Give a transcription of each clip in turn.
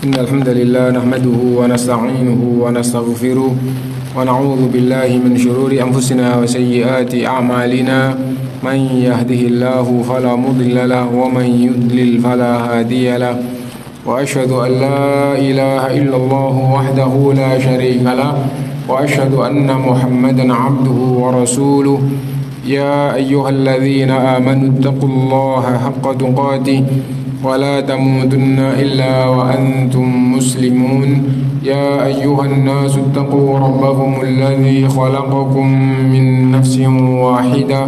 إن الحمد لله نحمده ونستعينه ونستغفره ونعوذ بالله من شرور أنفسنا وسيئات أعمالنا من يهده الله فلا مضل له ومن يضلل فلا هادي له وأشهد أن لا إله إلا الله وحده لا شريك له وأشهد أن محمدا عبده ورسوله يا أيها الذين آمنوا اتقوا الله حق تقاته ولا تموتن إلا وأنتم مسلمون يا أيها الناس اتقوا ربكم الذي خلقكم من نفس واحدة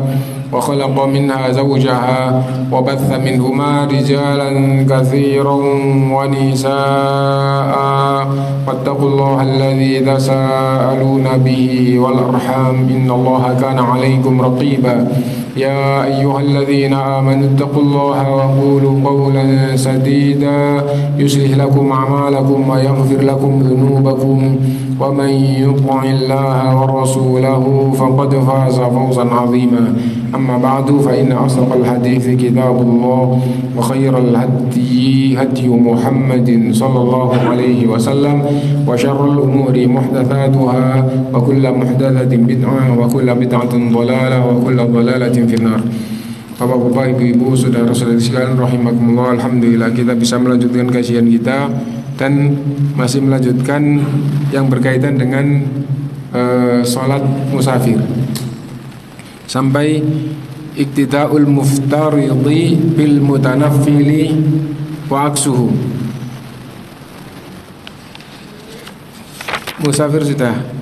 وخلق منها زوجها وبث منهما رجالا كثيرا ونساء واتقوا الله الذي تساءلون به والأرحام إن الله كان عليكم رقيبا يا أيها الذين آمنوا اتقوا الله وقولوا قولا سديدا يصلح لكم أعمالكم ويغفر لكم ذنوبكم ومن يطع الله ورسوله فقد فاز فوزا عظيما أما بعد فإن أصدق الحديث كتاب الله وخير الهدي هدي محمد صلى الله عليه وسلم وشر الأمور محدثاتها وكل محدثة بدعة وكل بدعة ضلالة وكل ضلالة في النار. Bapak-bapak, ibu-ibu, saudara-saudari sekalian rahimakumullah, alhamdulillah kita bisa melanjutkan kajian kita dan masih melanjutkan yang berkaitan dengan sholat musafir sampai iktida'ul muftaridi bil mutanaffili wa aksuhu. Musafir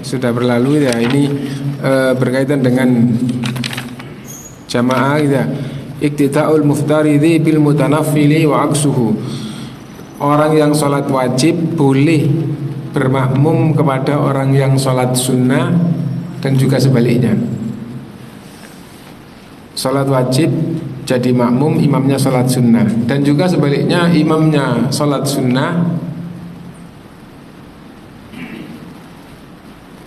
sudah berlalu ya, ini berkaitan dengan jamaah gitu. Iktida'ul muftaridi bil mutanaffili wa aksuhu. Orang yang sholat wajib boleh bermakmum kepada orang yang sholat sunnah dan juga sebaliknya. Sholat wajib jadi makmum, imamnya sholat sunnah, dan juga sebaliknya imamnya sholat sunnah,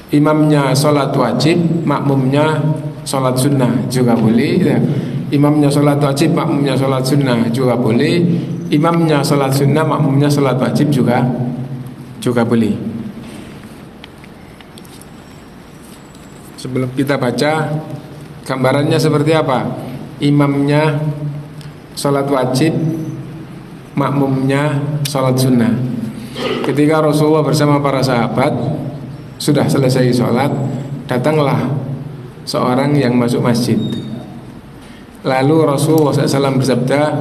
imamnya sholat wajib, makmumnya sholat sunnah juga boleh ya. Imamnya sholat wajib, makmumnya sholat sunnah juga boleh. Imamnya sholat sunnah, makmumnya sholat wajib juga boleh. Sebelum kita baca, gambarannya seperti apa? Imamnya sholat wajib, makmumnya sholat sunnah. Ketika Rasulullah bersama para sahabat sudah selesai sholat, datanglah seorang yang masuk masjid. Lalu Rasulullah SAW bersabda,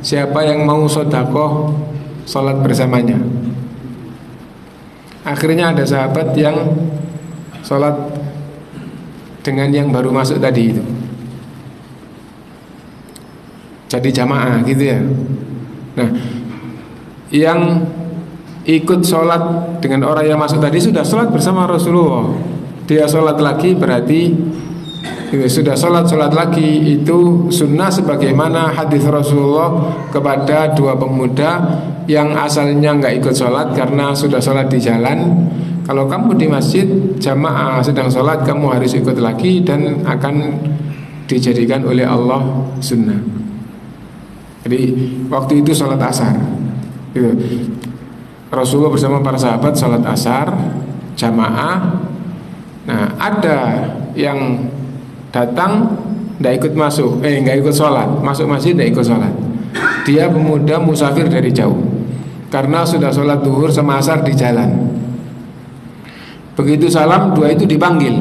siapa yang mau sedekah sholat bersamanya? Akhirnya ada sahabat yang sholat dengan yang baru masuk tadi itu, jadi jamaah gitu ya. Nah, yang ikut sholat dengan orang yang masuk tadi sudah sholat bersama Rasulullah. Dia sholat lagi berarti sudah sholat lagi, itu sunnah sebagaimana hadis Rasulullah kepada dua pemuda yang asalnya nggak ikut sholat karena sudah sholat di jalan. Kalau kamu di masjid jamaah sedang sholat, kamu harus ikut lagi dan akan dijadikan oleh Allah sunnah. Jadi waktu itu sholat asar gitu. Rasulullah bersama para sahabat sholat asar jamaah. Nah, ada yang datang nggak ikut masuk, nggak ikut sholat, masuk masjid nggak ikut sholat. Dia pemuda musafir dari jauh karena sudah sholat duhur sama asar di jalan. Begitu salam, dua itu dipanggil,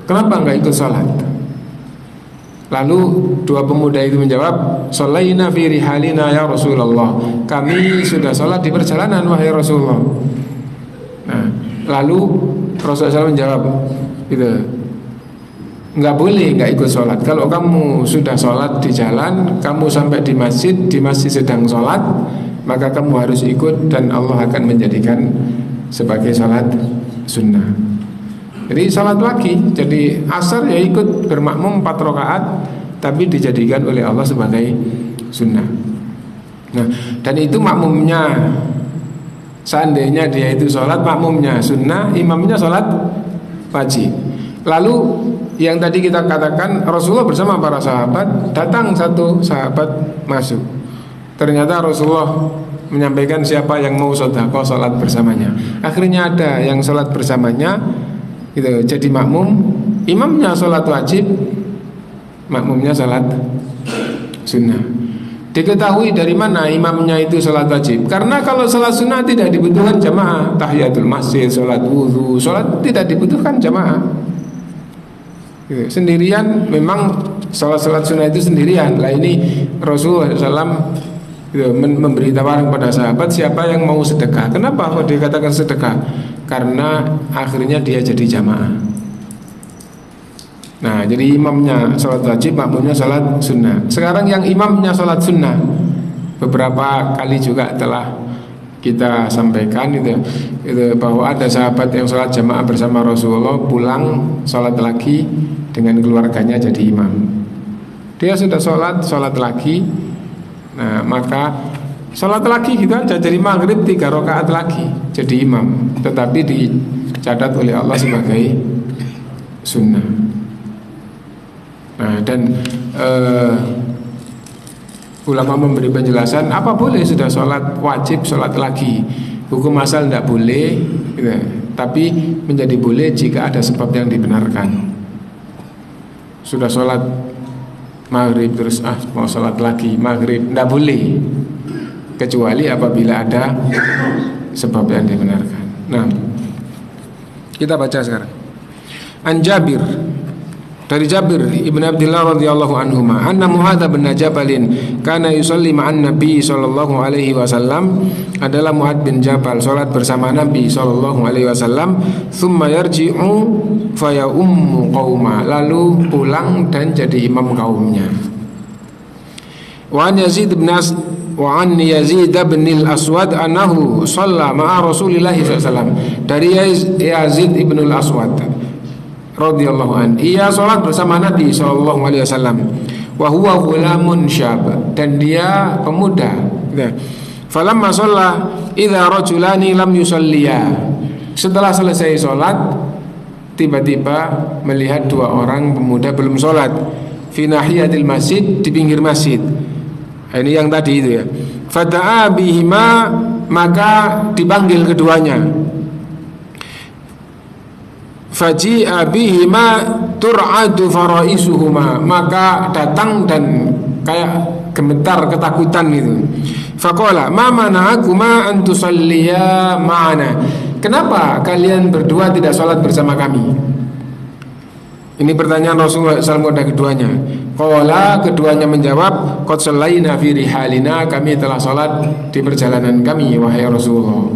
kenapa nggak ikut sholat? Lalu dua pemuda itu menjawab, sholaina fi rihalina ya Rasulullah, kami sudah sholat di perjalanan wahai Rasulullah. Nah, lalu Rasulullah SAW menjawab gitu, nggak boleh nggak ikut sholat. Kalau kamu sudah sholat di jalan, kamu sampai di masjid sedang sholat, maka kamu harus ikut dan Allah akan menjadikan sebagai sholat sunnah. Jadi sholat lagi, jadi asar ya ikut bermakmum 4 rakaat, tapi dijadikan oleh Allah sebagai sunnah. Nah, dan itu makmumnya, seandainya dia itu sholat makmumnya sunnah, imamnya sholat wajib. Lalu yang tadi kita katakan, Rasulullah bersama para sahabat, datang satu sahabat masuk. Ternyata Rasulullah menyampaikan siapa yang mau sedekah sholat bersamanya. Akhirnya ada yang sholat bersamanya gitu, jadi makmum. Imamnya sholat wajib, makmumnya sholat sunnah. Diketahui dari mana imamnya itu sholat wajib? Karena kalau sholat sunnah tidak dibutuhkan jamaah. Tahiyatul masjid, sholat wudhu, sholat tidak dibutuhkan jamaah. Sendirian memang sholat sunnah itu sendirian. Lah ini Rasulullah SAW memberi tawaran kepada sahabat, siapa yang mau sedekah. Kenapa kok dikatakan sedekah? Karena akhirnya dia jadi jamaah. Nah, jadi imamnya sholat wajib, makmumnya sholat sunnah. Sekarang yang imamnya sholat sunnah, beberapa kali juga telah kita sampaikan itu bahwa ada sahabat yang sholat jamaah bersama Rasulullah, pulang sholat lagi dengan keluarganya jadi imam. Dia sudah sholat lagi. Nah, maka sholat lagi gitu aja, jadi maghrib 3 rakaat lagi jadi imam, tetapi dicatat oleh Allah sebagai sunnah. Nah, dan ulama memberi penjelasan apa boleh sudah sholat wajib sholat lagi, hukum asal tidak boleh gitu. Tapi menjadi boleh jika ada sebab yang dibenarkan. Sudah sholat maghrib terus mau sholat lagi maghrib, tidak boleh, kecuali apabila ada sebab yang dibenarkan. Nah, kita baca sekarang. An Jabir, dari Jabir ibn Abdullah radhiyallahu anhuma, anna Muadz bin Jabalin kana yusalli ma'an Nabi sallallahu alaihi wasallam, adalah Muadz bin Jabal salat bersama Nabi sallallahu alaihi wasallam, thumma yarji'u fa ya ummu qauma, lalu pulang dan jadi imam kaumnya. Wa an Yazid bin al-Aswad annahu shalla ma'a Rasulillah sallallahu alaihi wasallam, dari Yazid ibn al-Aswad radhiyallahu an, ia sholat bersama Nabi sallallahu alaihi wasallam, wa huwa ghulamun syab, dan dia pemuda. Falamma shalla idza rajulani lam yusalliya, setelah selesai sholat tiba-tiba melihat 2 orang pemuda belum sholat, fi nahiyatil masjid, di pinggir masjid. Ini yang tadi itu ya. Fada'a bihima, maka dipanggil keduanya. Faji'a bihima tur'adu faraisuhuma, maka datang dan kayak gemetar ketakutan gitu. Faqala ma mana'akuma an tusalliya ma'ana, kenapa kalian berdua tidak sholat bersama kami? Ini pertanyaan Rasulullah SAW kepada keduanya. Qala, keduanya menjawab, qad shallaina fi rihalina, kami telah sholat di perjalanan kami wahai Rasulullah.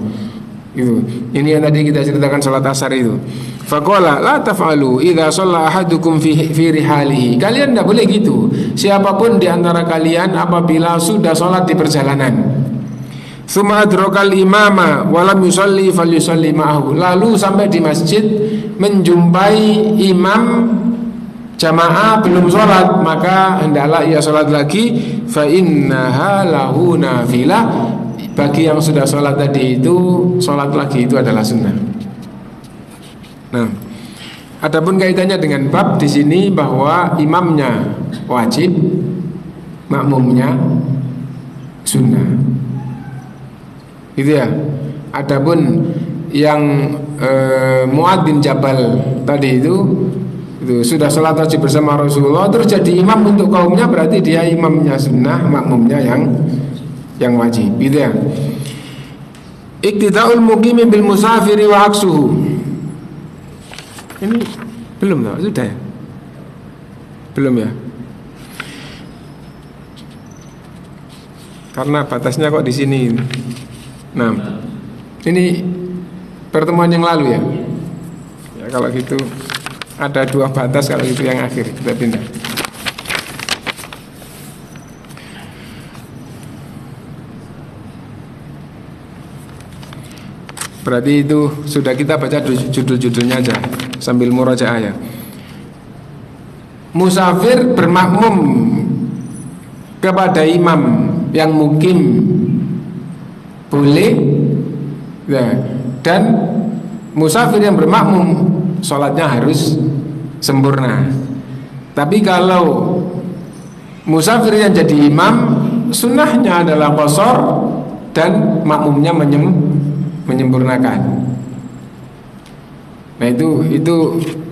Itu. Ini yang tadi kita ceritakan sholat asar itu. Faqala la taf'alu idza shalla ahadukum fi rihalihi, kalian tidak boleh gitu. Siapapun di antara kalian apabila sudah sholat di perjalanan, tsumma adrakal imama wa lam yusalli falyusalli ma'ahu, lalu sampai di masjid menjumpai imam jamaah belum sholat, maka hendaklah ia sholat lagi. Fa innaha lahu nafilah, bagi yang sudah sholat tadi itu, sholat lagi itu adalah sunnah. Nah, adapun kaitannya dengan bab di sini bahwa imamnya wajib, makmumnya sunnah. Gitu ya. Adapun yang Muadz bin Jabal tadi itu sudah sholat wajib bersama Rasulullah terus jadi imam untuk kaumnya, berarti dia imamnya sunnah, makmumnya yang wajib, gitu ya. Iqtida'ul muqimi bil musafiri wa aksuhu. Ini belum tahu, sudah ya? Belum ya? Karena batasnya kok di sini. Nah, ini pertemuan yang lalu ya. Ya kalau gitu ada 2 batas, kalau itu yang akhir kita pindah. Berarti itu sudah kita baca judul-judulnya aja sambil murajaah ya. Musafir bermakmum kepada imam yang mukim boleh ya, dan musafir yang bermakmum sholatnya harus sempurna. Tapi kalau musafir yang jadi imam, sunnahnya adalah qashar, dan makmumnya menyempurnakan. Nah itu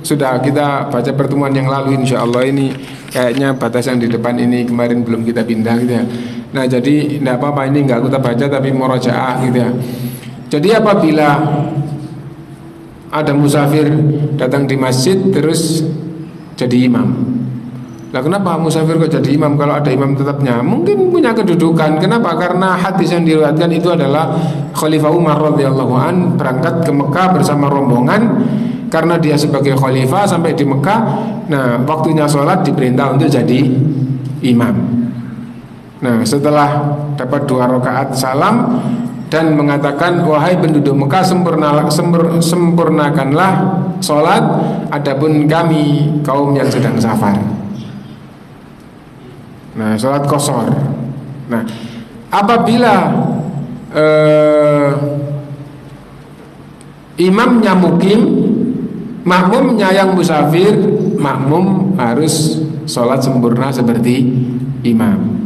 sudah kita baca pertemuan yang lalu, insya Allah. Ini kayaknya batas yang di depan ini kemarin belum kita pindah gitu ya. Nah jadi tidak apa-apa, ini nggak kita baca tapi murojaah gitu ya. Jadi apabila ada musafir datang di masjid terus jadi imam. Lah kenapa musafir kok jadi imam kalau ada imam tetapnya? Mungkin punya kedudukan. Kenapa? Karena hadis yang diriwayatkan itu adalah Khalifah Umar radhiyallahu an berangkat ke Mekah bersama rombongan. Karena dia sebagai khalifah sampai di Mekah, nah waktunya sholat diperintah untuk jadi imam. Nah setelah dapat 2 rakaat salam dan mengatakan, wahai penduduk Mekah, sempurnakanlah sholat, adapun kami kaum yang sedang safar. Nah sholat qashar. Nah apabila imamnya mukim, makmumnya yang musafir, makmum harus sholat sempurna seperti imam.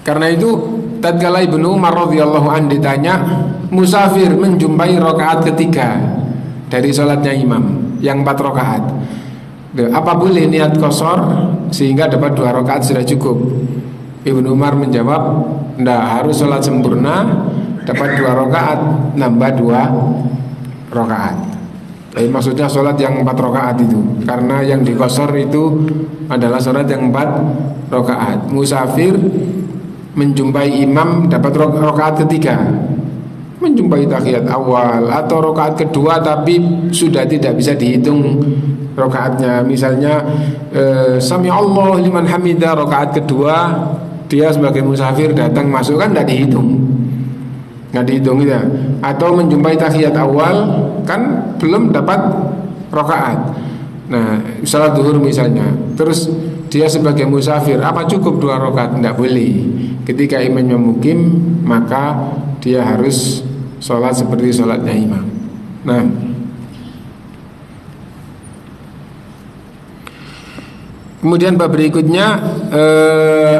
Karena itu tatkala Ibnu Umar radhiyallahu an ditanya, musafir menjumpai rakaat ketiga dari sholatnya imam yang 4 rakaat, apa boleh niat qashar sehingga dapat 2 rakaat sudah cukup? Ibnu Umar menjawab, ndak, harus sholat sempurna, dapat 2 rakaat, nambah 2 rakaat. Maksudnya sholat yang 4 rakaat itu, karena yang di qashar itu adalah sholat yang 4 rakaat. Musafir menjumpai imam dapat rakaat ketiga, menjumpai tahiyat awal atau rakaat kedua tapi sudah tidak bisa dihitung rakaatnya. Misalnya sami Allah liman hamidah, rakaat kedua dia sebagai musafir datang masuk, kan tidak dihitung, nggak dihitung gitu. Atau menjumpai tahiyat awal kan belum dapat rakaat. Nah salat zuhur misalnya, terus dia sebagai musafir, apa cukup 2 rakaat? Tidak boleh. Ketika imamnya mukim, maka dia harus sholat seperti sholatnya imam. Nah kemudian bab berikutnya,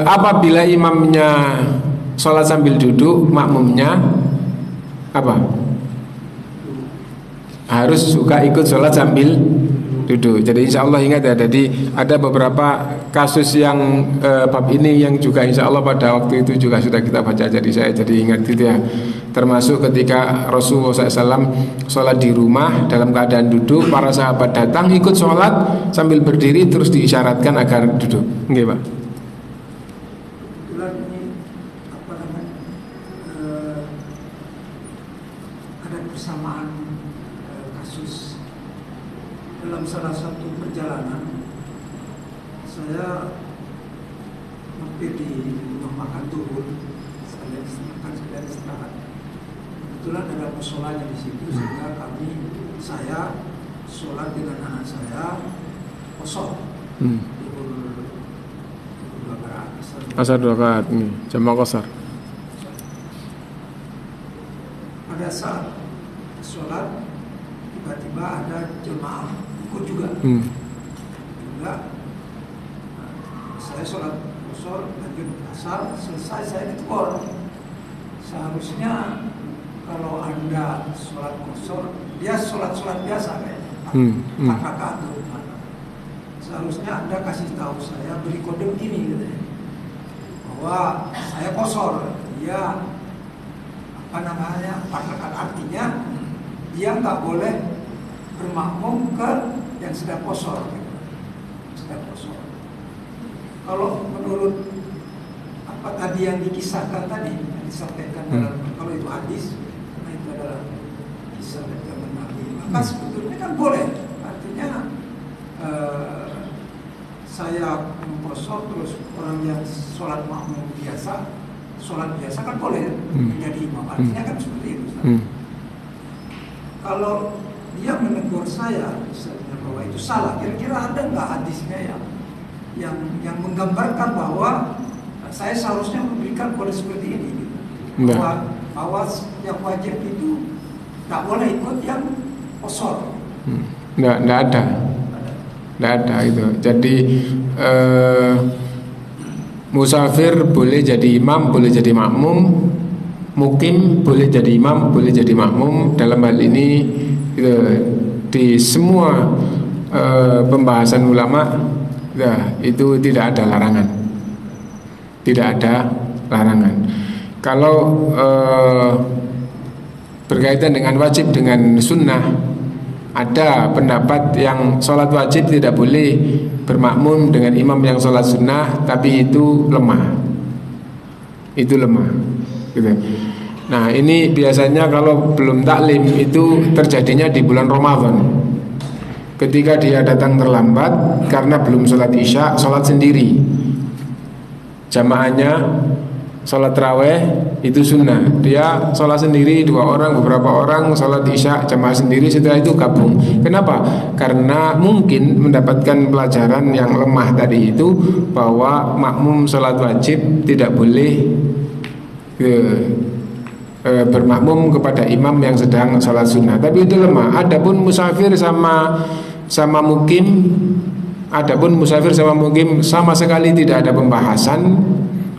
apabila imamnya sholat sambil duduk, makmumnya apa? Harus juga ikut sholat sambil duduk. Jadi insya Allah ingat ya, jadi ada beberapa kasus yang bab ini yang juga insya Allah pada waktu itu juga sudah kita baca. Jadi saya jadi ingat gitu ya. Termasuk ketika Rasulullah SAW sholat di rumah dalam keadaan duduk, para sahabat datang ikut sholat sambil berdiri terus diisyaratkan agar duduk. Nggih, Pak. Ada persamaan kasus dalam salah satu perjalanan. Saya mampir di rumah makan turun, saya istirahat. Kebetulan ada musolanya di situ, sehingga saya sholat dengan anak saya kosong. Asar 2 rakaat nih, jamaah qashar. Pada saat sholat tiba-tiba ada jemaah ikut juga. Saya sholat qashar, lanjut asar, selesai saya ditegur. Seharusnya kalau Anda sholat qashar, dia sholat biasa kayaknya, 4 rakaat. Seharusnya Anda kasih tahu saya, beri kode begini gitu ya, bahwa saya qashar, dia 4 rakaat, artinya dia nggak boleh bermakmum ke yang sedang qashar gitu. Sedang qashar. Kalau menurut apa tadi yang dikisahkan tadi, yang disampaikan dalam, kalau itu hadis, nah itu adalah kisah dari zaman Nabi, maka sebetulnya kan boleh. Artinya saya qashar terus orang yang sholat makmum biasa, sholat biasa kan boleh menjadi imam. Artinya kan seperti itu. Kalau dia menegur saya misalnya bahwa itu salah, kira-kira ada nggak hadisnya yang menggambarkan bahwa saya seharusnya memberikan kode seperti ini gitu. Bahwa yang wajib itu nggak boleh ikut yang qashar. Nggak ada itu. Jadi musafir boleh jadi imam, boleh jadi makmum, mukim boleh jadi imam, boleh jadi makmum. Dalam hal ini di semua pembahasan ulama itu tidak ada larangan, tidak ada larangan. Kalau berkaitan dengan wajib dengan sunnah, ada pendapat yang sholat wajib tidak boleh bermakmum dengan imam yang sholat sunnah, tapi itu lemah. Itu lemah gitu. Nah ini biasanya kalau belum taklim itu terjadinya di bulan Ramadan. Ketika dia datang terlambat karena belum sholat isya, sholat sendiri. Jamaahnya sholat taraweh itu sunnah, dia sholat sendiri 2 orang, beberapa orang sholat isya jamaah sendiri, setelah itu gabung. Kenapa? Karena mungkin mendapatkan pelajaran yang lemah tadi itu, bahwa makmum sholat wajib tidak boleh bermakmum kepada imam yang sedang sholat sunnah, tapi itu lemah. Adapun musafir sama mukim, sama sekali tidak ada pembahasan.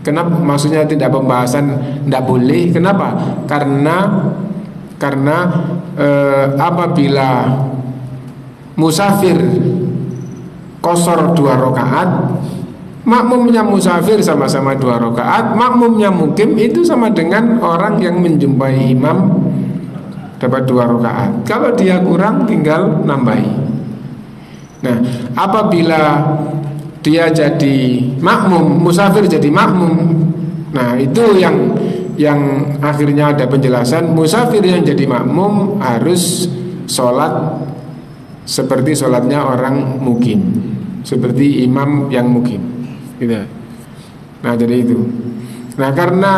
Kenapa? Maksudnya tidak pembahasan, tidak boleh. Kenapa? Karena apabila musafir qashar 2 rakaat, makmumnya musafir sama-sama 2 rakaat, makmumnya mukim itu sama dengan orang yang menjumpai imam dapat 2 rakaat. Kalau dia kurang tinggal nambahi. Nah, apabila dia jadi makmum, musafir jadi makmum, nah itu yang akhirnya ada penjelasan, musafir yang jadi makmum harus sholat seperti sholatnya orang mukim, seperti imam yang mukim gitu. Nah jadi itu. Nah karena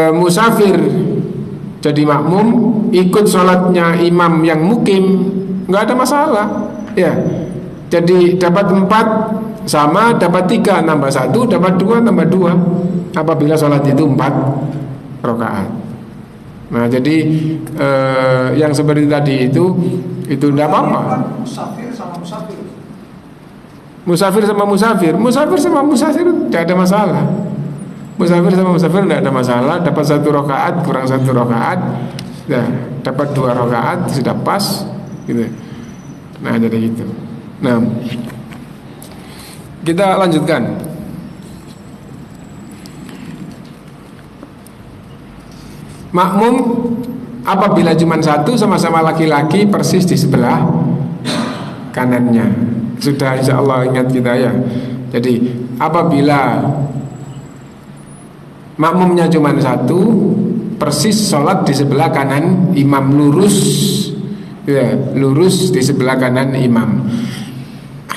musafir jadi makmum ikut sholatnya imam yang mukim, nggak ada masalah ya. Jadi dapat 4 sama, dapat 3 nambah 1, dapat 2 nambah 2 apabila sholat itu 4 rakaat. Nah jadi yang seperti tadi itu tidak apa-apa. Musafir sama musafir. Musafir sama musafir, musafir sama musafir tidak ada masalah. Musafir sama musafir tidak ada masalah. Dapat 1 rakaat kurang 1 rakaat, ya, dapat 2 rakaat sudah pas gitu. Nah jadi gitu. Nah kita lanjutkan. Makmum apabila cuma 1 sama-sama laki-laki persis di sebelah kanannya. Sudah insya Allah ingat kita ya. Jadi apabila makmumnya cuma 1, persis sholat di sebelah kanan imam, lurus ya, lurus di sebelah kanan imam.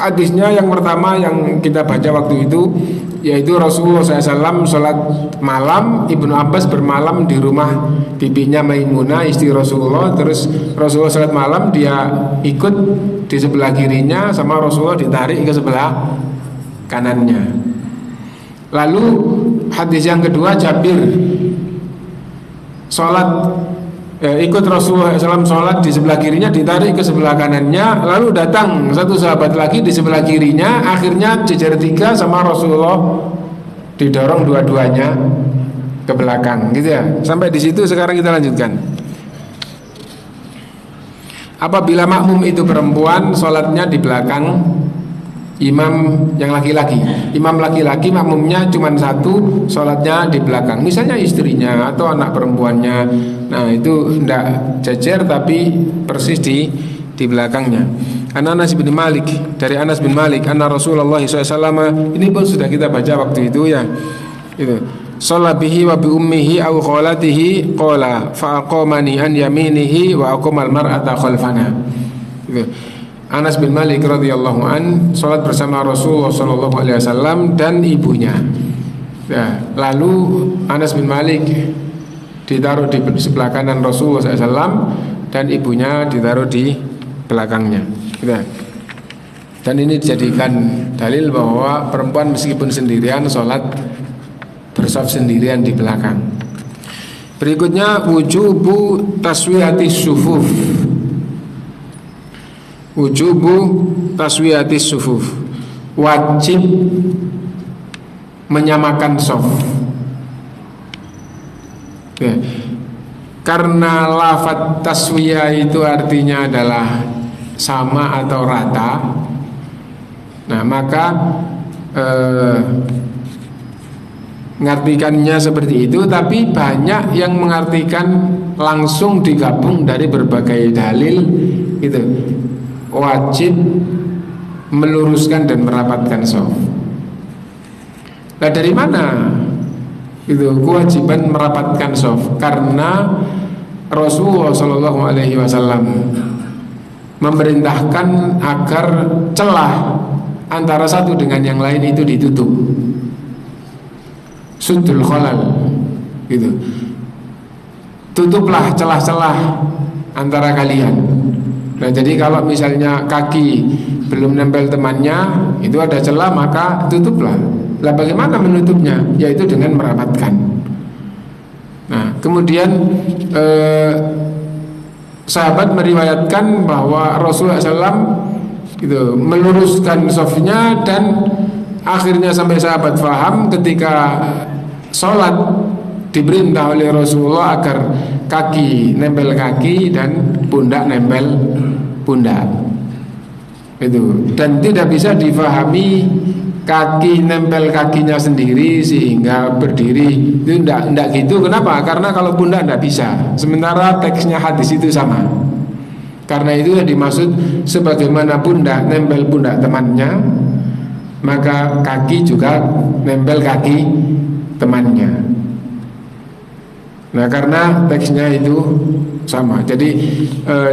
Hadisnya yang pertama yang kita baca waktu itu, yaitu Rasulullah SAW sholat malam, Ibnu Abbas bermalam di rumah bibinya Maimunah istri Rasulullah. Terus Rasulullah sholat malam, dia ikut di sebelah kirinya, sama Rasulullah ditarik ke sebelah kanannya. Lalu hadis yang kedua, Jabir sholat ikut Rasulullah SAW sholat di sebelah kirinya, ditarik ke sebelah kanannya. Lalu datang satu sahabat lagi di sebelah kirinya, akhirnya jejer 3 sama Rasulullah didorong dua-duanya ke belakang gitu ya. Sampai di situ sekarang kita lanjutkan. Apabila makmum itu perempuan, sholatnya di belakang imam yang laki-laki. Imam laki-laki makmumnya cuma 1, sholatnya di belakang. Misalnya istrinya atau anak perempuannya. Nah itu tidak jejer tapi persis di belakangnya. Anas bin Malik, dari Anas bin Malik, anna Rasulullah SAW, ini pun sudah kita baca waktu itu ya. Itu. Shalla bihi wa bi ummihi aw khalatihi qala fa aqamani an yaminihi wa aqamal mar'ata khalfana. Gitu. Anas bin Malik radhiyallahu an salat bersama Rasulullah sallallahu alaihi wasallam dan ibunya. Ya, lalu Anas bin Malik ditaruh di sebelah kanan Rasulullah SAW dan ibunya ditaruh di belakangnya. Gitu. Dan ini dijadikan dalil bahwa perempuan meskipun sendirian salat bersaf sendirian di belakang. Berikutnya wujubu taswiyatis sufuf. Wujubu taswiyatis sufuf, wajib menyamakan shaf. Ya. Karena lafadz taswiyah itu artinya adalah sama atau rata. Nah, maka mengartikannya seperti itu, tapi banyak yang mengartikan langsung digabung dari berbagai dalil itu wajib meluruskan dan merapatkan shaf. Nah, dari mana itu kewajiban merapatkan shaf? Karena Rasulullah Shallallahu Alaihi Wasallam memerintahkan agar celah antara satu dengan yang lain itu ditutup, suddul khalal, gitu. Tutuplah celah-celah antara kalian. Nah, jadi kalau misalnya kaki belum nempel temannya, itu ada celah, maka tutuplah. Lah, bagaimana menutupnya? Yaitu dengan merapatkan. Nah, kemudian sahabat meriwayatkan bahwa Rasulullah SAW gitu, meluruskan shafnya, dan akhirnya sampai sahabat faham ketika sholat diperintah oleh Rasulullah agar kaki nempel kaki dan pundak nempel pundak. Itu, dan tidak bisa difahami kaki nempel kakinya sendiri sehingga berdiri, itu enggak gitu. Kenapa? Karena kalau pundak enggak bisa, sementara teksnya hadis itu sama. Karena itu yang dimaksud, sebagaimana pundak nempel pundak temannya, maka kaki juga nempel kaki temannya. Nah, karena teksnya itu sama, jadi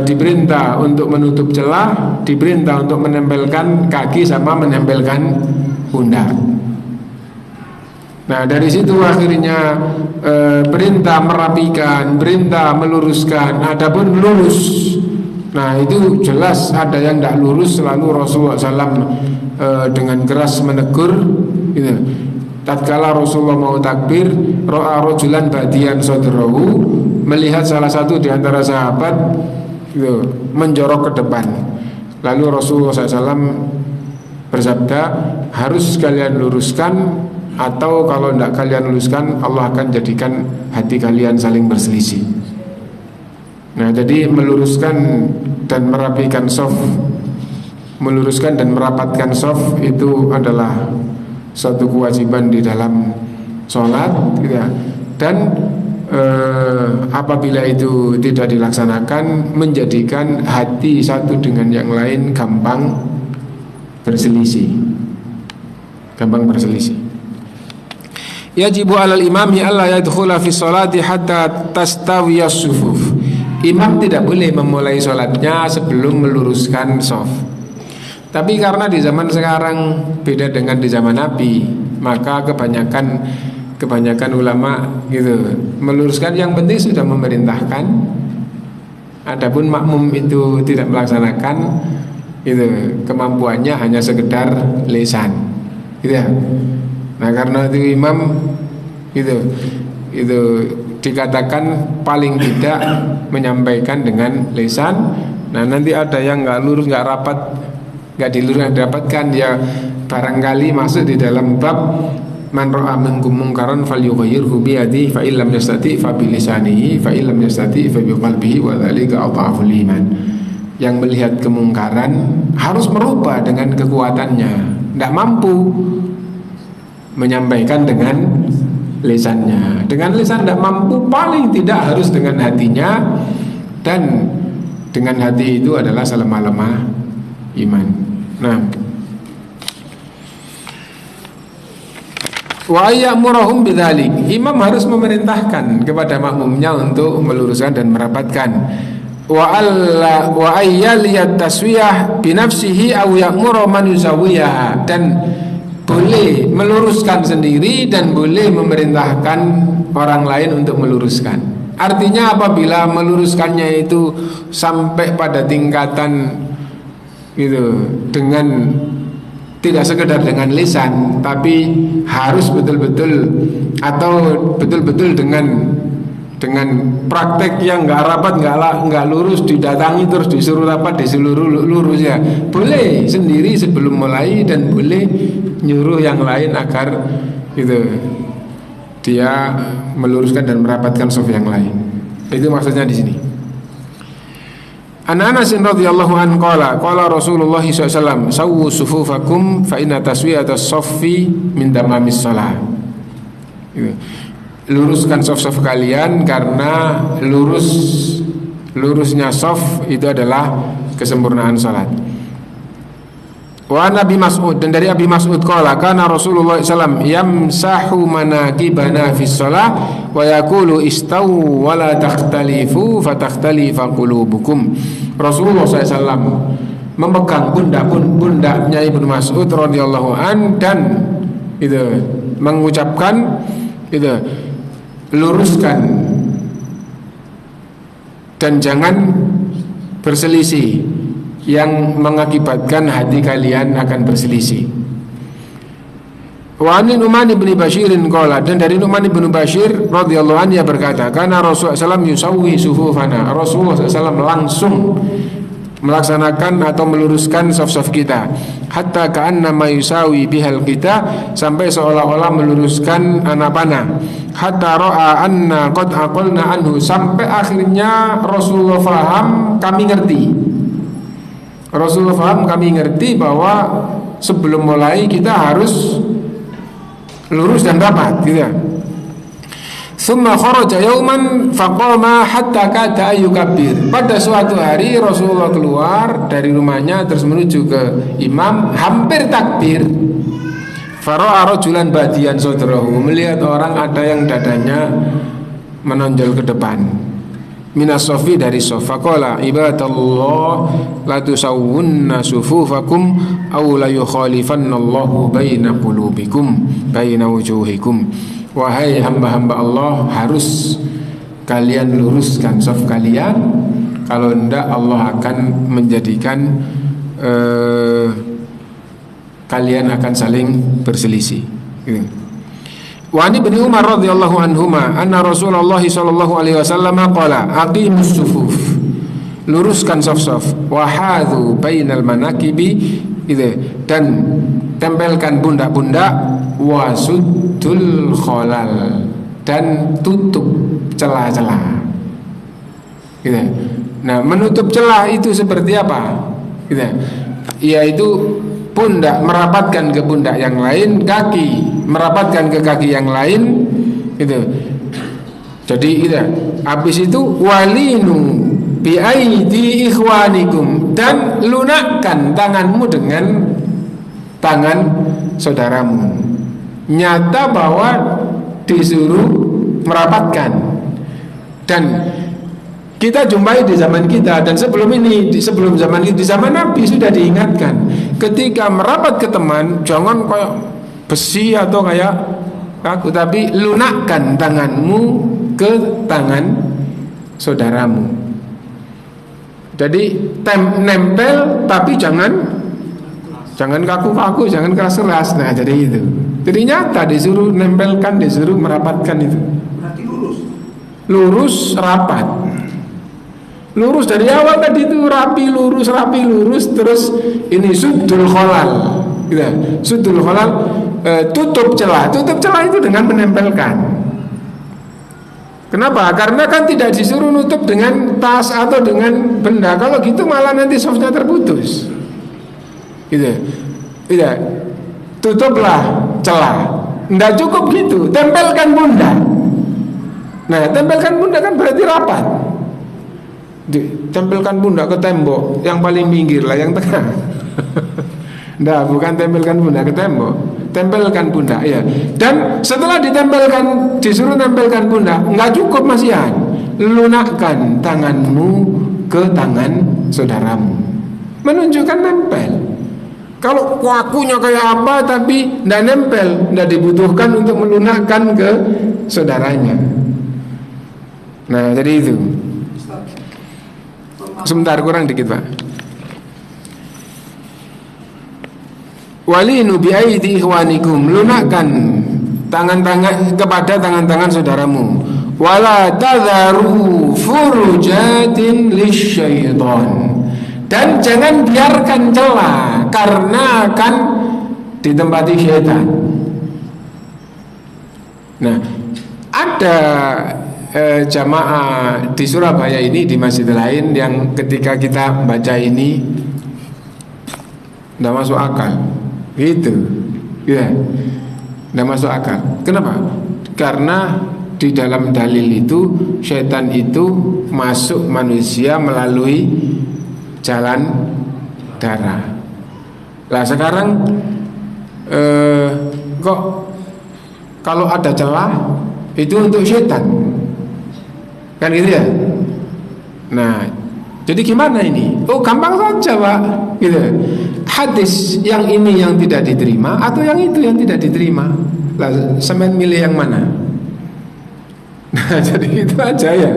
diperintah untuk menutup celah, diperintah untuk menempelkan kaki sama menempelkan pundak. Nah, dari situ akhirnya perintah merapikan, perintah meluruskan. Adapun lurus, nah itu jelas ada yang tidak lurus, selalu Rasulullah SAW dengan keras menegur, gitu. Tatkala Rasulullah mau takbir, ra'a rajulan badiyan sadrahu, melihat salah satu di antara sahabat gitu, menjorok ke depan. Lalu Rasulullah SAW bersabda, harus kalian luruskan, atau kalau tidak kalian luruskan, Allah akan jadikan hati kalian saling berselisih. Nah, jadi meluruskan dan merapikan shaf, meluruskan dan merapatkan shaf itu adalah suatu kewajiban di dalam sholat, gitu ya. Dan apabila itu tidak dilaksanakan, menjadikan hati satu dengan yang lain gampang berselisih. Yajibu alal imami alla yadkhula fi sholati hatta tastawiyas sufuf. Imam tidak boleh memulai sholatnya sebelum meluruskan shaf. Tapi karena di zaman sekarang beda dengan di zaman Nabi, maka kebanyakan ulama gitu meluruskan, yang penting sudah memerintahkan. Adapun makmum itu tidak melaksanakan, itu kemampuannya hanya sekedar lisan, gitu ya. Nah, karena itu imam itu dikatakan paling tidak menyampaikan dengan lisan. Nah, nanti ada yang nggak lurus, nggak rapat, nggak diluruskan dapatkan, ya barangkali masuk di dalam bab man ra'a minkum munkaran falyughayyirhu bi yadihi fa illam yastati fa bi lisanihi fa illam yastati fa bi qalbihi wa dzalika adhaful iman. Yang melihat kemungkaran harus merubah dengan kekuatannya, tidak mampu menyampaikan dengan lisannya. Dengan lisan tidak mampu, paling tidak harus dengan hatinya, dan dengan hati itu adalah selemah-lemah iman. Nah, wa ya'muruhum bidzalik. Imam harus memerintahkan kepada makmumnya untuk meluruskan dan merapatkan. Wa ayyaliyat taswiyah bi nafsihi aw ya'muru man yusawiyaha. Dan boleh meluruskan sendiri dan boleh memerintahkan orang lain untuk meluruskan. Artinya apabila meluruskannya itu sampai pada tingkatan gitu, dengan tidak sekedar dengan lisan, tapi harus betul-betul atau betul-betul dengan praktek yang nggak rapat, nggak lurus, didatangi terus disuruh rapat, disuruh lurus, ya boleh sendiri sebelum mulai, dan boleh nyuruh yang lain agar Itu dia meluruskan dan merapatkan saf yang lain. Itu maksudnya di sini. An Anas radhiyallahu anhu qala Rasulullah SAW sawwu sufufakum fa inna taswiyatas saffi min tamamis shalah. Luruskan saf-saf kalian karena lurusnya saf itu adalah kesempurnaan salat. Wa Nabi Mas'ud, dan dari Abi Mas'ud qala kana Rasulullah SAW yamsahu manakibana fis shalah wa yaqulu istawu wa la takhtalifu fatakhtalifa qulubukum. Rasulullah SAW memegang pundaknya Ibnu Mas'ud radhiyallahu an dan itu mengucapkan itu luruskan dan jangan berselisih yang mengakibatkan hati kalian akan berselisih. Wa an Nu'man bin Bashir qala, dan dari Nu'man bin Bashir radhiyallahu anhu berkata, kana Rasulullah SAW yusawwi sufufana. Rasulullah SAW langsung melaksanakan atau meluruskan saf-saf kita, hatta ka'annama yusawi bihal kita, sampai seolah-olah meluruskan anak panah, hatta ra'a anna qad aqalna anhu, sampai akhirnya Rasulullah faham kami ngerti. Rasulullah faham kami ngerti bahwa sebelum mulai kita harus lurus dan rapat, gitu ya. Summa kharaja yauman faqama hatta kada yukabbir. Pada suatu hari Rasulullah keluar dari rumahnya terus menuju ke imam, hampir takbir. Fara'a rajulan badiyan sadrahu, melihat orang ada yang dadanya menonjol ke depan. Minas sofi, dari sofa. Qala ibadallah la tusawwunna sufufakum aw la yukhalifannallahu baina qulubikum baina wujuhikum. Wahai hamba-hamba Allah, harus kalian luruskan saf kalian, kalau tidak Allah akan menjadikan kalian akan saling berselisih. Wa an Ibnu Umar radhiyallahu anhuma anna Rasulullah sallallahu alaihi wasallam qala aqimus sufuf, luruskan saf-saf, wa hadhu bainal manakibi, dan tempelkan pundak-pundak, wa suddul khalal, dan tutup celah-celah. Gitu. Nah, menutup celah itu seperti apa? Gitu. Yaitu pundak merapatkan ke pundak yang lain, kaki merapatkan ke kaki yang lain, gitu. Jadi itu. Habis itu walinu bi aidi ikhwanikum, dan lunakkan tanganmu dengan tangan saudaramu. Nyata bahwa disuruh merapatkan. Dan kita jumpai di zaman kita, dan sebelum ini, sebelum zaman ini, di zaman Nabi sudah diingatkan, ketika merapat ke teman jangan kayak besi atau kayak kaku, tapi lunakkan tanganmu ke tangan saudaramu. Jadi nempel, tapi jangan kaku-kaku, jangan keras-keras. Nah, jadi itu. Jadi nyata disuruh nempelkan, disuruh merapatkan itu. Berarti Lurus, rapat. Lurus dari awal tadi itu rapi lurus, terus ini suddul khalal, gitu. Suddul khalal, tutup celah itu dengan menempelkan. Kenapa? Karena kan tidak disuruh nutup dengan tas atau dengan benda. Kalau gitu malah nanti softnya terputus, gitu. Tidak, tutuplah celah. Tidak cukup gitu, tempelkan pundak. Nah, tempelkan pundak kan berarti rapat. Tempelkan pundak ke tembok yang paling pinggir lah, yang tengah. Nah, bukan tempelkan pundak ke tembok, tempelkan pundak, ya. Dan setelah ditempelkan, disuruh tempelkan pundak, nggak cukup masihan, lunakkan tanganmu ke tangan saudaramu, menunjukkan nempel. Kalau kakunya kayak apa tapi nggak nempel, nggak dibutuhkan untuk melunakkan ke saudaranya. Nah, jadi itu. Sebentar, kurang dikit, Pak. Walinu bi aidi ikhwanikum, lunakkan tangan-tangan kepada tangan-tangan saudaramu. Wala tadharu furujatin lisyaitan, dan jangan biarkan celah, karena akan ditempati syaitan. Nah, ada jamaah di Surabaya ini, di masjid lain, yang ketika kita baca ini tidak masuk akal, gitu, ya, tidak masuk akal. Kenapa? Karena di dalam dalil itu syaitan itu masuk manusia melalui jalan darah. Lah sekarang kok kalau ada celah itu untuk syaitan, kan gitu ya. Nah, jadi gimana ini? Oh, gampang saja, Pak, gitu. Hadis yang ini yang tidak diterima atau yang itu yang tidak diterima? Lah, semen milih yang mana? Nah, jadi itu aja ya.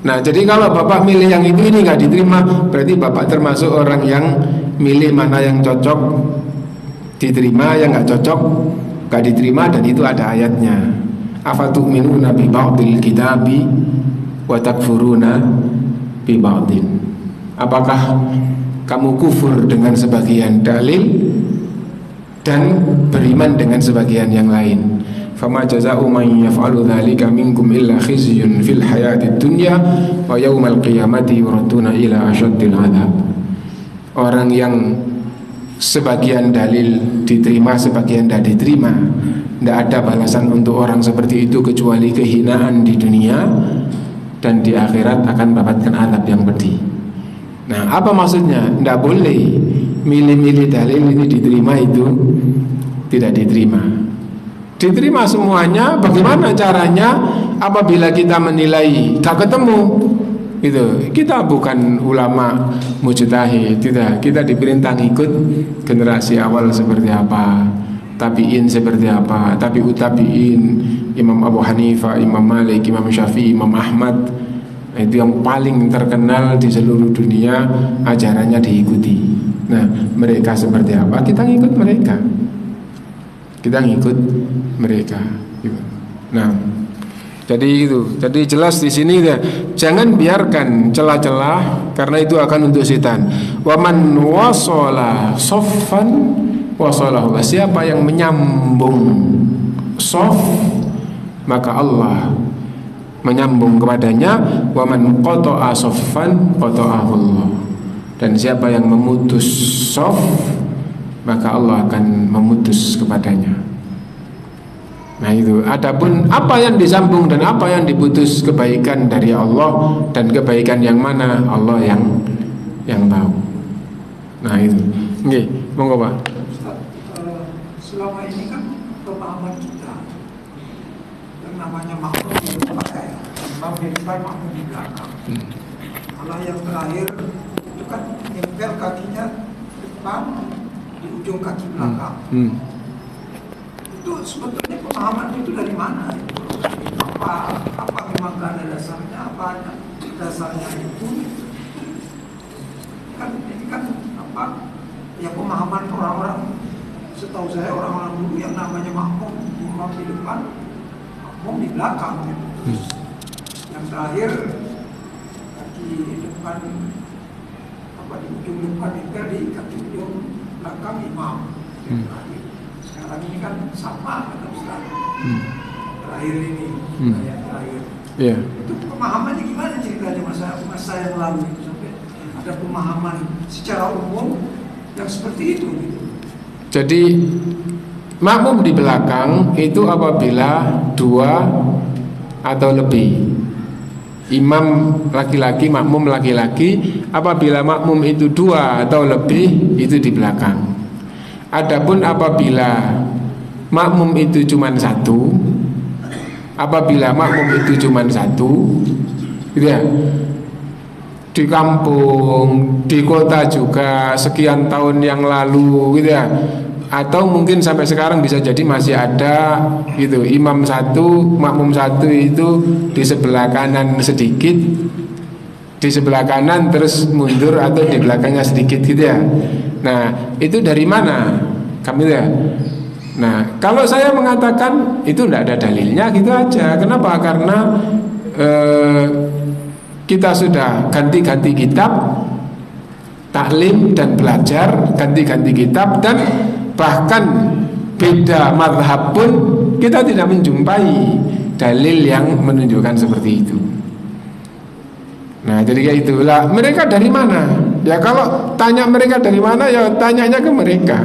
Nah, jadi kalau Bapak milih yang itu, ini nggak diterima, berarti Bapak termasuk orang yang milih mana yang cocok diterima, yang nggak cocok nggak diterima, dan itu ada ayatnya. Afatu'minuna bi ba'dil kitabi wa takfuruna bi ba'din. Apakah kamu kufur dengan sebagian dalil dan beriman dengan sebagian yang lain? Fama jazaa'u man yaf'alu dzalika minkum illa khizyun fil hayatid dunya wa yaumal qiyamati yuradduna ila asyaddil 'adzab. Orang yang sebagian dalil diterima, sebagian tidak diterima, tidak ada balasan untuk orang seperti itu kecuali kehinaan di dunia, dan di akhirat akan mendapatkan azab yang pedih. Nah, apa maksudnya? Tidak boleh milih-milih dalil, ini diterima, itu tidak diterima. Diterima semuanya. Bagaimana caranya? Apabila kita menilai gak ketemu, gitu. Kita bukan ulama mujtahid, tidak. Kita diperintah ikut generasi awal seperti apa, tabi'in seperti apa, tabi'ut tabi'in, Imam Abu Hanifah, Imam Malik, Imam Syafi'i, Imam Ahmad. Itu yang paling terkenal di seluruh dunia, ajarannya diikuti. Nah, mereka seperti apa, kita ngikut mereka. Kita ngikut mereka. Nah, jadi itu. Jadi jelas di sini ya, jangan biarkan celah-celah, karena itu akan untuk setan. Wa man wasala saffan wasalahu. Siapa yang menyambung sof, maka Allah menyambung kepadanya. Wa man qata'a saffan qata'ahu Allah. Dan siapa yang memutus sof, maka Allah akan memutus kepadanya. Nah itu. Adapun apa yang disambung dan apa yang diputus, kebaikan dari Allah, dan kebaikan yang mana Allah yang tahu. Nah itu. Oke, monggo Pak. Selama ini kan pemahaman kita yang namanya makhluk itu pakai bab di depan, makhluk di belakang. Kalau yang terakhir itu kan nempel kakinya depan di ujung kaki belakang. Itu sebetulnya pemahaman itu dari mana? Apa memang gak ada dasarnya? Apa dasarnya itu? Ini kan apa? Ya pemahaman orang-orang. Setahu saya orang-orang dulu yang namanya makmum, imam di depan, makmum di belakang. Terus yang terakhir kaki depan, apa di ujung depan itu di kaki ujung belakang imam. Sekarang ini kan sama kata Ustaz. Terakhir ini, ayat terakhir. Yeah. Itu pemahamannya gimana ceritanya masa yang lalu itu, sampai ada pemahaman secara umum yang seperti itu gitu. Jadi makmum di belakang itu apabila dua atau lebih, imam laki-laki, makmum laki-laki. Apabila makmum itu dua atau lebih, itu di belakang. Adapun apabila makmum itu cuma satu, apabila makmum itu cuma satu, gitu ya, di kampung, di kota juga sekian tahun yang lalu, gitu ya, atau mungkin sampai sekarang bisa jadi masih ada, gitu, imam satu, makmum satu itu di sebelah kanan sedikit, di sebelah kanan terus mundur atau di belakangnya sedikit, gitu ya. Nah, itu dari mana? Kami ya. Nah, kalau saya mengatakan itu tidak ada dalilnya, gitu aja. Kenapa? Karena kita sudah ganti-ganti kitab, taklim dan belajar, ganti-ganti kitab, dan bahkan beda mazhab pun kita tidak menjumpai dalil yang menunjukkan seperti itu. Nah, jadi kayak itulah. Mereka dari mana? Ya kalau tanya mereka dari mana, ya tanyanya ke mereka.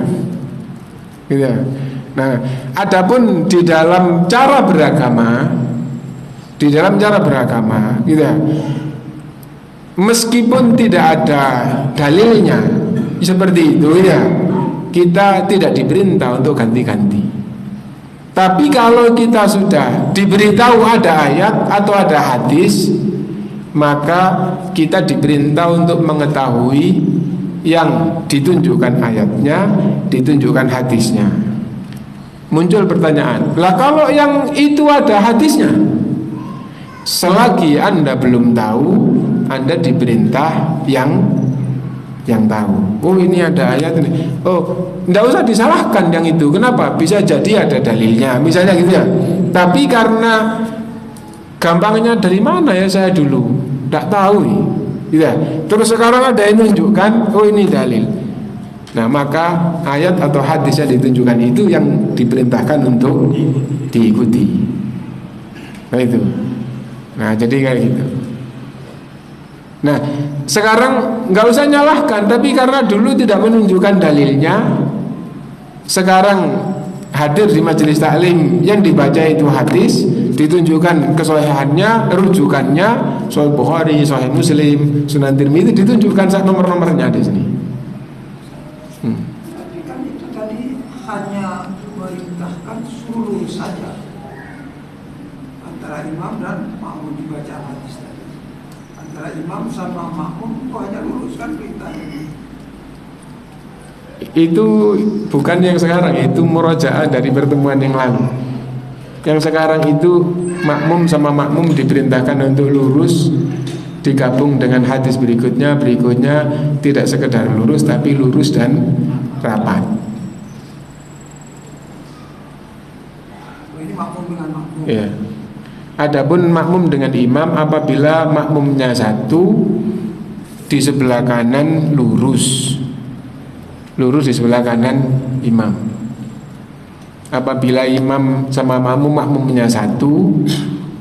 Gitu. Nah, adapun di dalam cara beragama, gitu. Meskipun tidak ada dalilnya seperti itu ya, kita tidak diperintah untuk ganti-ganti. Tapi kalau kita sudah diberitahu ada ayat atau ada hadis, maka kita diperintah untuk mengetahui yang ditunjukkan ayatnya, ditunjukkan hadisnya. Muncul pertanyaan, lah kalau yang itu ada hadisnya, selagi Anda belum tahu, Anda diperintah yang tahu. Oh, ini ada ayat ini. Oh, tidak usah disalahkan yang itu. Kenapa? Bisa jadi ada dalilnya, misalnya gitu ya. Tapi karena gampangnya dari mana ya saya dulu tidak tahu, gitu ya. Terus sekarang ada yang menunjukkan, oh ini dalil. Nah, maka ayat atau hadis yang ditunjukkan itu yang diperintahkan untuk diikuti. Nah itu. Nah, jadi kayak gitu. Nah, sekarang nggak usah nyalahkan, tapi karena dulu tidak menunjukkan dalilnya, sekarang hadir di majelis taklim yang dibaca itu hadis, ditunjukkan kesohihannya, rujukannya, Sahih Bukhari, Sahih Muslim, Sunan Tirmidzi, ditunjukkan nomor-nomornya di sini. Tapi kan itu tadi hanya merintahkan suruh saja antara imam dan makmum dibaca hadis tadi. Antara imam sama makmum itu hanya luruskan perintahnya. Itu bukan yang sekarang, itu murojaah dari pertemuan yang lalu. Yang sekarang itu makmum sama makmum diperintahkan untuk lurus, digabung dengan hadis berikutnya tidak sekedar lurus tapi lurus dan rapat. Ini makmum dengan makmum. Ya. Adapun makmum dengan imam, apabila makmumnya satu, di sebelah kanan lurus di sebelah kanan imam. Apabila imam sama makmumnya satu,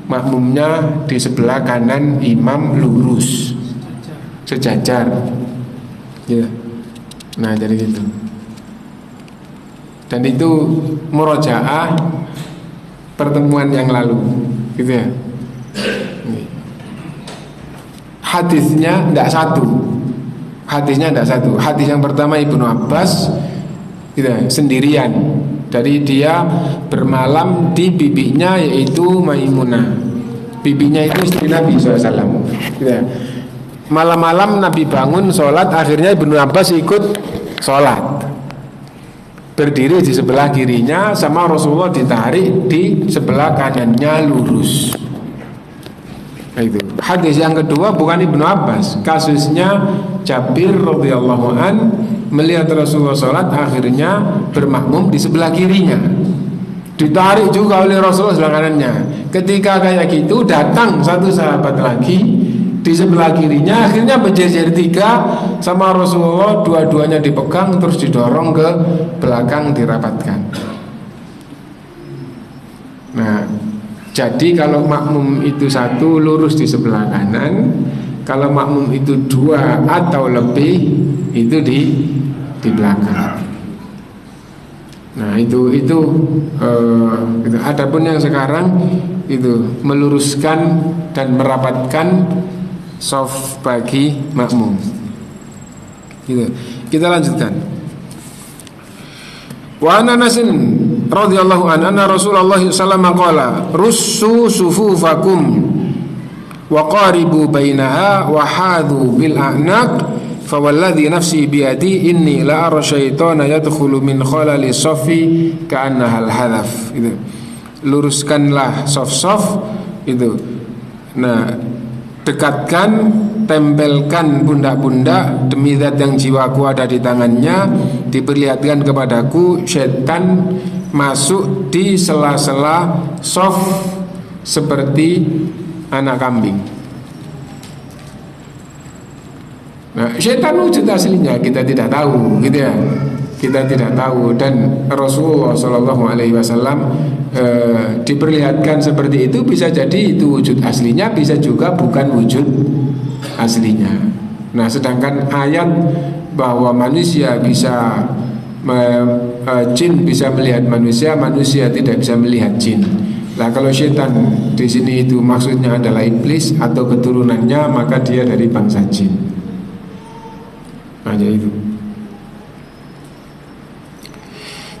makmumnya di sebelah kanan imam lurus sejajar. Ya. Nah, jadi gitu. Dan itu murojaah pertemuan yang lalu, gitu ya. Hadisnya tidak satu. Hadis yang pertama Ibnu Abbas, gitu ya, sendirian. Dari dia bermalam di bibinya, yaitu Maimunah. Bibinya itu istri Nabi SAW, gitu ya. Malam-malam Nabi bangun sholat, akhirnya Ibnu Abbas ikut sholat, berdiri di sebelah kirinya, sama Rasulullah ditarik di sebelah kanannya lurus. Nah, itu. Hadis yang kedua bukan Ibnu Abbas, kasusnya Jabir radhiyallahu an melihat Rasulullah sholat, akhirnya bermakmum di sebelah kirinya, ditarik juga oleh Rasulullah sebelah kanannya. Ketika kayak gitu, datang satu sahabat lagi di sebelah kirinya, akhirnya berjejer tiga sama Rasulullah, dua-duanya dipegang terus didorong ke belakang, dirapatkan. Nah, jadi kalau makmum itu satu, lurus di sebelah kanan. Kalau makmum itu dua atau lebih, itu di belakang. Nah, itu adapun yang sekarang itu meluruskan dan merapatkan shaf bagi makmum. Gitu. Kita lanjutkan. Wa Anasin radhiyallahu anna Rasulullah sallallahu alaihi wasallam qala russu sufufakum wa qaribu bainaha wa hadhu bil a'naq fa walladhi nafsi bi yadi inni la ara syaitana yadkhulu min khalali safi ka'annaha al hadaf. Itu luruskanlah saf-saf itu. Nah, dekatkan, tempelkan pundak-pundak, demi zat yang jiwaku ada di tangannya, diperlihatkan kepadaku setan masuk di sela-sela shaf seperti anak kambing. Nah, setan wujud aslinya kita tidak tahu, gitu ya. kita tidak tahu. Dan Rasulullah SAW diperlihatkan seperti itu, bisa jadi itu wujud aslinya, bisa juga bukan wujud aslinya. Nah, sedangkan ayat bahwa manusia bisa jin bisa melihat manusia, manusia tidak bisa melihat jin. Nah, kalau setan di sini itu maksudnya adalah iblis atau keturunannya, maka dia dari bangsa jin. Hanya itu.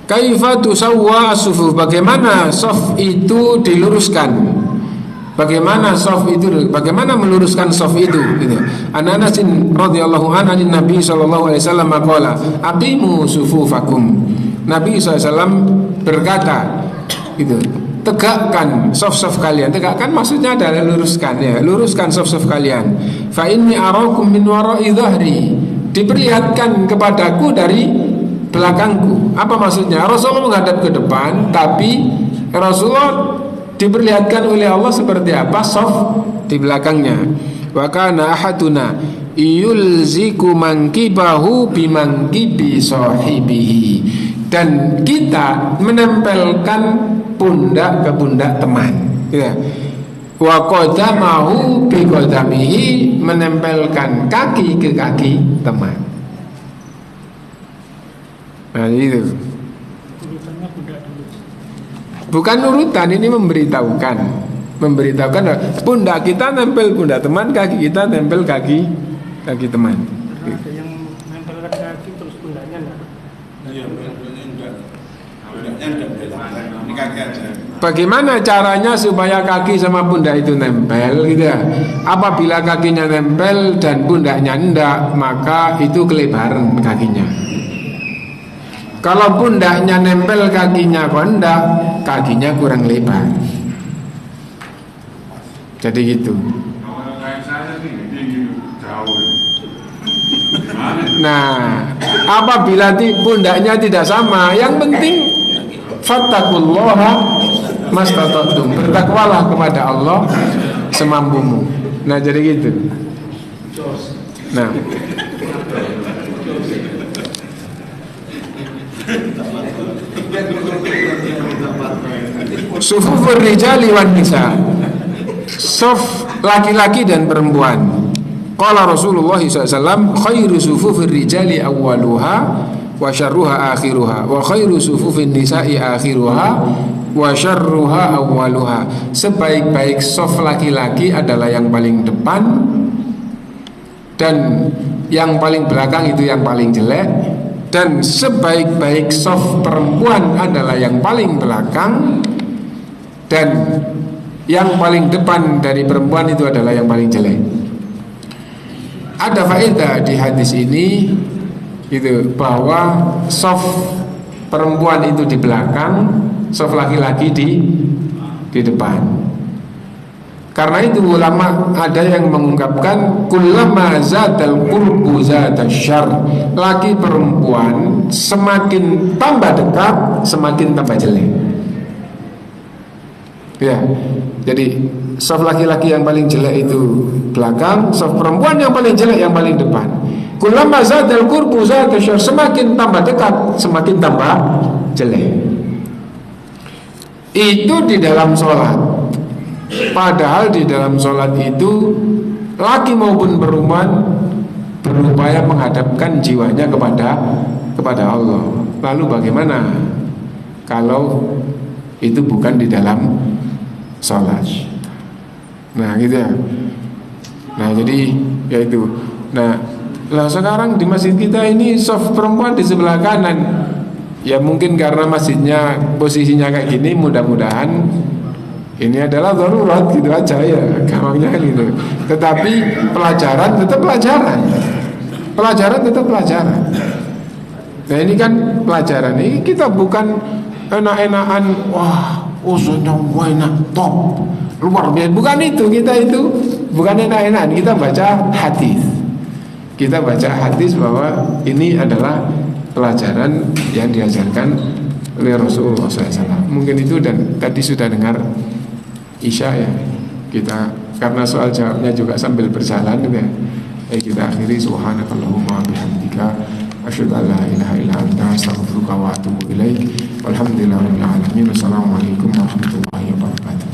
Kaifa tusawwa as-sufuf, bagaimana saf itu diluruskan? Bagaimana saf itu, bagaimana meluruskan saf itu gitu. An Anas radhiyallahu anhu Nabi sallallahu alaihi wasallam qala aqimu sufufakum. Nabi SAW berkata gitu, tegakkan saf-saf kalian. Tegakkan maksudnya adalah luruskan ya, luruskan saf-saf kalian. Fa inni arakum min wara'i dhahri, diperlihatkan kepadaku dari belakangku. Apa maksudnya? Rasulullah menghadap ke depan, tapi Rasulullah diperlihatkan oleh Allah seperti apa saf di belakangnya. Wa kana ahaduna yulziku mankibahu bimankibi sahibihi, dan kita menempelkan pundak ke pundak teman ya. Wa qadamahu bi qadamihi, menempelkan kaki ke kaki teman. Nah, itu bukan urutan, ini memberitahukan pundak kita nempel pundak teman, kaki kita nempel kaki teman. Ada yang nempelkan kaki terus pundaknya enggak? Iya, pundaknya ini kaki aja. Bagaimana caranya supaya kaki sama pundak itu nempel gitu ya? Apabila kakinya nempel dan pundaknya enggak, maka itu kelebaran kakinya. Kalau pundaknya nempel kakinya kok enggak, kakinya kurang lebar. Jadi gitu. Nah, apabila pundaknya tidak sama, yang penting fattaqullaha mastata'tum, bertakwalah kepada Allah semampumu. Nah, jadi gitu. Nah, sufufur rijali wan nisa, saf laki-laki dan perempuan. Qala Rasulullah SAW, khairu sufufir rijali awwaluha wa syarruha akhiruha wa khairu sufufin nisa'i akhiruha wa syarruha awwaluha. Sebaik-baik saf laki-laki adalah yang paling depan, dan yang paling belakang itu yang paling jelek. Dan sebaik-baik saf perempuan adalah yang paling belakang, dan yang paling depan dari perempuan itu adalah yang paling jelek. Ada faedah di hadis ini gitu, bahwa saf perempuan itu di belakang, saf laki-laki di depan. Karena itu ulama ada yang mengungkapkan kullama zadal qurbu zatasyarr, laki perempuan semakin tambah dekat semakin tambah jelek. Ya, jadi saf laki-laki yang paling jelek itu belakang, saf perempuan yang paling jelek yang paling depan. Kullama zadal qurbu zatasyarr, semakin tambah dekat semakin tambah jelek. Itu di dalam sholat. Padahal di dalam sholat itu laki maupun perempuan berupaya menghadapkan jiwanya kepada Allah. Lalu bagaimana kalau itu bukan di dalam sholat? Nah gitu ya. Nah jadi ya itu. Nah sekarang di masjid kita ini saf perempuan di sebelah kanan. Ya mungkin karena masjidnya posisinya kayak gini, mudah-mudahan ini adalah darurat gitu aja ya, gampangnya gitu. Tetapi pelajaran tetap pelajaran. Pelajaran tetap pelajaran. Nah ini kan pelajaran. Ini kita bukan enak-enakan, wah usulnya enak, top, luar biasa. Bukan itu, kita itu bukan enak-enakan. Kita baca hadis. Kita baca hadis bahwa ini adalah pelajaran yang diajarkan oleh Rasulullah SAW. Mungkin itu, dan tadi sudah dengar Isya ya, kita karena soal jawabnya juga sambil berjalan ya, kita akhiri subhanakallahumma bihamdika Asyhadu an la ilaha illa anta astaghfiruka wa atubu ilaik. Walhamdulillahirabbil alamin. Wassalamualaikum warahmatullahi wabarakatuh.